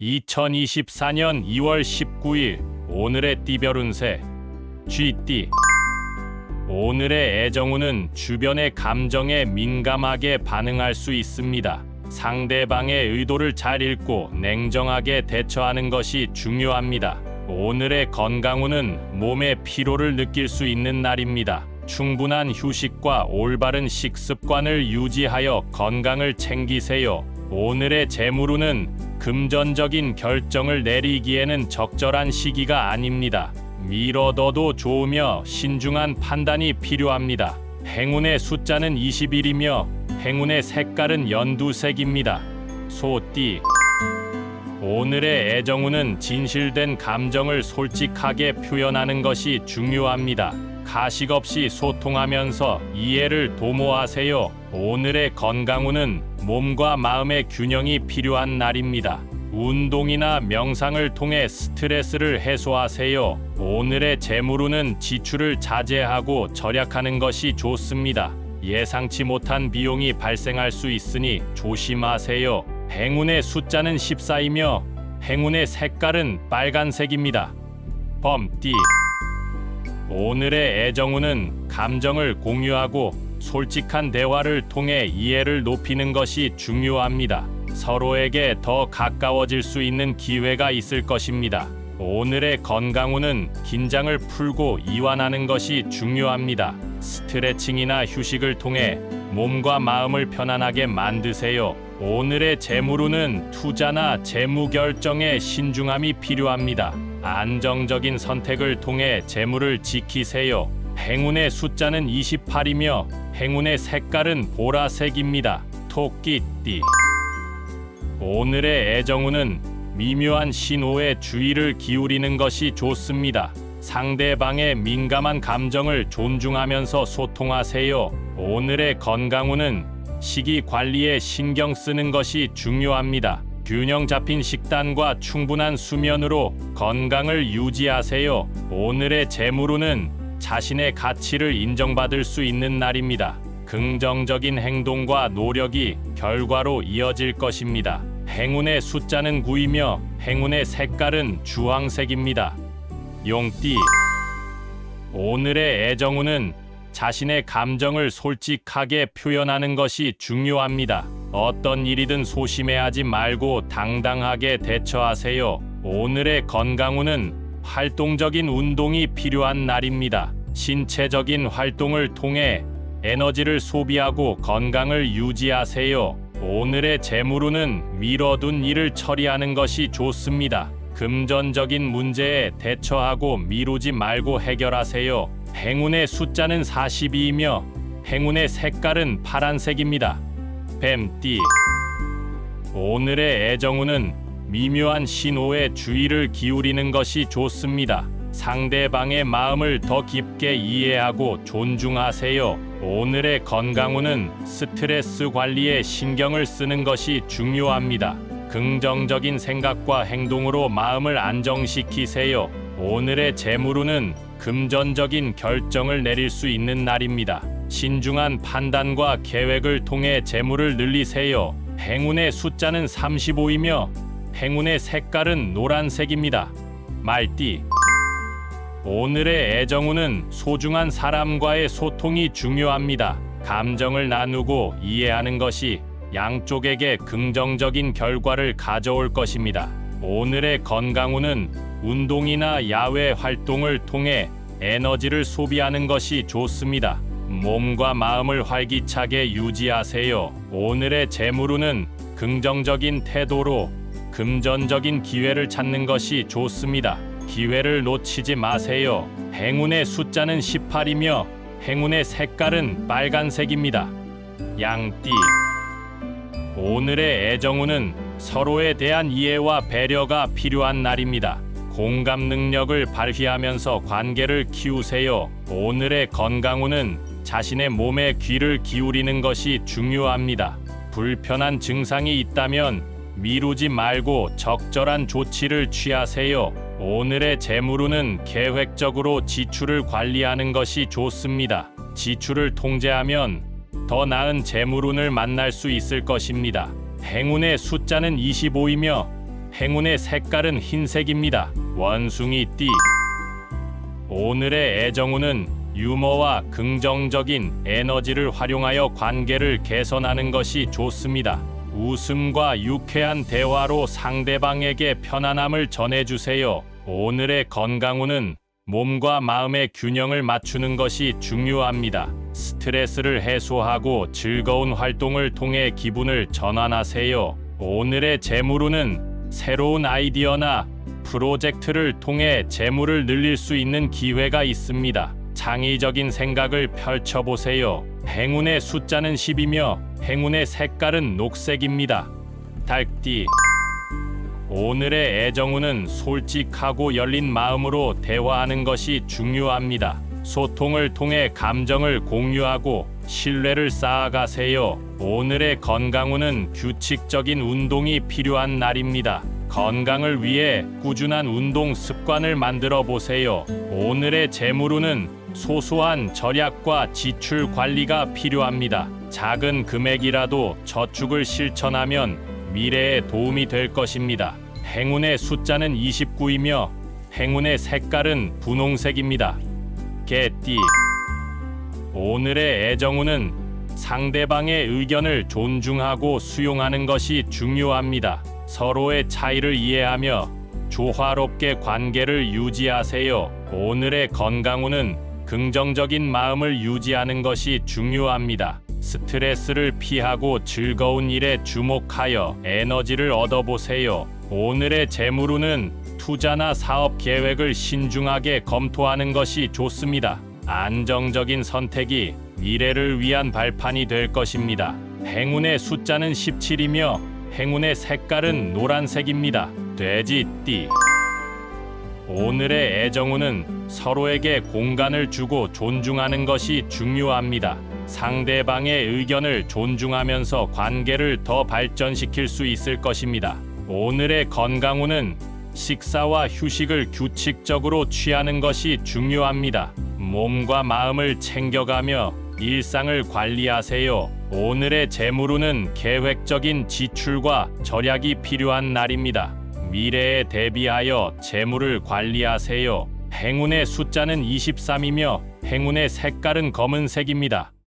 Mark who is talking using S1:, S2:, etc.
S1: 2024년 2월 19일 오늘의 띠별 운세 쥐띠. 오늘의 애정운은 주변의 감정에 민감하게 반응할 수 있습니다. 상대방의 의도를 잘 읽고 냉정하게 대처하는 것이 중요합니다. 오늘의 건강운은 몸의 피로를 느낄 수 있는 날입니다. 충분한 휴식과 올바른 식습관을 유지하여 건강을 챙기세요. 오늘의 재물운은 금전적인 결정을 내리기에는 적절한 시기가 아닙니다. 미뤄둬도 좋으며 신중한 판단이 필요합니다. 행운의 숫자는 21이며 행운의 색깔은 연두색입니다. 소띠. 오늘의 애정운은 진실된 감정을 솔직하게 표현하는 것이 중요합니다. 가식 없이 소통하면서 이해를 도모하세요. 오늘의 건강운은 몸과 마음의 균형이 필요한 날입니다. 운동이나 명상을 통해 스트레스를 해소하세요. 오늘의 재물운은 지출을 자제하고 절약하는 것이 좋습니다. 예상치 못한 비용이 발생할 수 있으니 조심하세요. 행운의 숫자는 14이며 행운의 색깔은 빨간색입니다. 범띠. 오늘의 애정운은 감정을 공유하고 솔직한 대화를 통해 이해를 높이는 것이 중요합니다. 서로에게 더 가까워질 수 있는 기회가 있을 것입니다. 오늘의 건강운은 긴장을 풀고 이완하는 것이 중요합니다. 스트레칭이나 휴식을 통해 몸과 마음을 편안하게 만드세요. 오늘의 재물운은 투자나 재무 결정에 신중함이 필요합니다. 안정적인 선택을 통해 재물을 지키세요. 행운의 숫자는 28이며 행운의 색깔은 보라색입니다. 토끼띠. 오늘의 애정운은 미묘한 신호에 주의를 기울이는 것이 좋습니다. 상대방의 민감한 감정을 존중하면서 소통하세요. 오늘의 건강운은 식이 관리에 신경 쓰는 것이 중요합니다. 균형 잡힌 식단과 충분한 수면으로 건강을 유지하세요. 오늘의 재물운은 자신의 가치를 인정받을 수 있는 날입니다. 긍정적인 행동과 노력이 결과로 이어질 것입니다. 행운의 숫자는 9이며 행운의 색깔은 주황색입니다. 용띠. 오늘의 애정운은 자신의 감정을 솔직하게 표현하는 것이 중요합니다. 어떤 일이든 소심해하지 말고 당당하게 대처하세요. 오늘의 건강운은 활동적인 운동이 필요한 날입니다. 신체적인 활동을 통해 에너지를 소비하고 건강을 유지하세요. 오늘의 재물운은 미뤄둔 일을 처리하는 것이 좋습니다. 금전적인 문제에 대처하고 미루지 말고 해결하세요. 행운의 숫자는 42이며 행운의 색깔은 파란색입니다. 뱀띠. 오늘의 애정운은 미묘한 신호에 주의를 기울이는 것이 좋습니다. 상대방의 마음을 더 깊게 이해하고 존중하세요. 오늘의 건강운은 스트레스 관리에 신경을 쓰는 것이 중요합니다. 긍정적인 생각과 행동으로 마음을 안정시키세요. 오늘의 재물운은 금전적인 결정을 내릴 수 있는 날입니다. 신중한 판단과 계획을 통해 재물을 늘리세요. 행운의 숫자는 35이며 행운의 색깔은 노란색입니다. 말띠. 오늘의 애정운은 소중한 사람과의 소통이 중요합니다. 감정을 나누고 이해하는 것이 양쪽에게 긍정적인 결과를 가져올 것입니다. 오늘의 건강운은 운동이나 야외 활동을 통해 에너지를 소비하는 것이 좋습니다. 몸과 마음을 활기차게 유지하세요. 오늘의 재물운은 긍정적인 태도로 금전적인 기회를 찾는 것이 좋습니다. 기회를 놓치지 마세요. 행운의 숫자는 18이며 행운의 색깔은 빨간색입니다. 양띠. 오늘의 애정운은 서로에 대한 이해와 배려가 필요한 날입니다. 공감 능력을 발휘하면서 관계를 키우세요. 오늘의 건강운은 자신의 몸에 귀를 기울이는 것이 중요합니다. 불편한 증상이 있다면 미루지 말고 적절한 조치를 취하세요. 오늘의 재물운은 계획적으로 지출을 관리하는 것이 좋습니다. 지출을 통제하면 더 나은 재물운을 만날 수 있을 것입니다. 행운의 숫자는 25이며 행운의 색깔은 흰색입니다. 원숭이 띠. 오늘의 애정운은 유머와 긍정적인 에너지를 활용하여 관계를 개선하는 것이 좋습니다. 웃음과 유쾌한 대화로 상대방에게 편안함을 전해주세요. 오늘의 건강운은 몸과 마음의 균형을 맞추는 것이 중요합니다. 스트레스를 해소하고 즐거운 활동을 통해 기분을 전환하세요. 오늘의 재물운은 새로운 아이디어나 프로젝트를 통해 재물을 늘릴 수 있는 기회가 있습니다. 창의적인 생각을 펼쳐보세요. 행운의 숫자는 10이며 행운의 색깔은 녹색입니다. 닭띠. 오늘의 애정운은 솔직하고 열린 마음으로 대화하는 것이 중요합니다. 소통을 통해 감정을 공유하고 신뢰를 쌓아가세요. 오늘의 건강운은 규칙적인 운동이 필요한 날입니다. 건강을 위해 꾸준한 운동 습관을 만들어 보세요. 오늘의 재물운은 소소한 절약과 지출 관리가 필요합니다. 작은 금액이라도 저축을 실천하면 미래에 도움이 될 것입니다. 행운의 숫자는 29이며 행운의 색깔은 분홍색입니다. 개띠. 오늘의 애정운은 상대방의 의견을 존중하고 수용하는 것이 중요합니다. 서로의 차이를 이해하며 조화롭게 관계를 유지하세요. 오늘의 건강운은 긍정적인 마음을 유지하는 것이 중요합니다. 스트레스를 피하고 즐거운 일에 주목하여 에너지를 얻어보세요. 오늘의 재물운은 투자나 사업 계획을 신중하게 검토하는 것이 좋습니다. 안정적인 선택이 미래를 위한 발판이 될 것입니다. 행운의 숫자는 17이며 행운의 색깔은 노란색입니다. 돼지띠. 오늘의 애정운은 서로에게 공간을 주고 존중하는 것이 중요합니다. 상대방의 의견을 존중하면서 관계를 더 발전시킬 수 있을 것입니다. 오늘의 건강운은 식사와 휴식을 규칙적으로 취하는 것이 중요합니다. 몸과 마음을 챙겨가며 일상을 관리하세요. 오늘의 재물운은 계획적인 지출과 절약이 필요한 날입니다. 미래에 대비하여 재물을 관리하세요. 행운의 숫자는 23이며 행운의 색깔은 검은색입니다.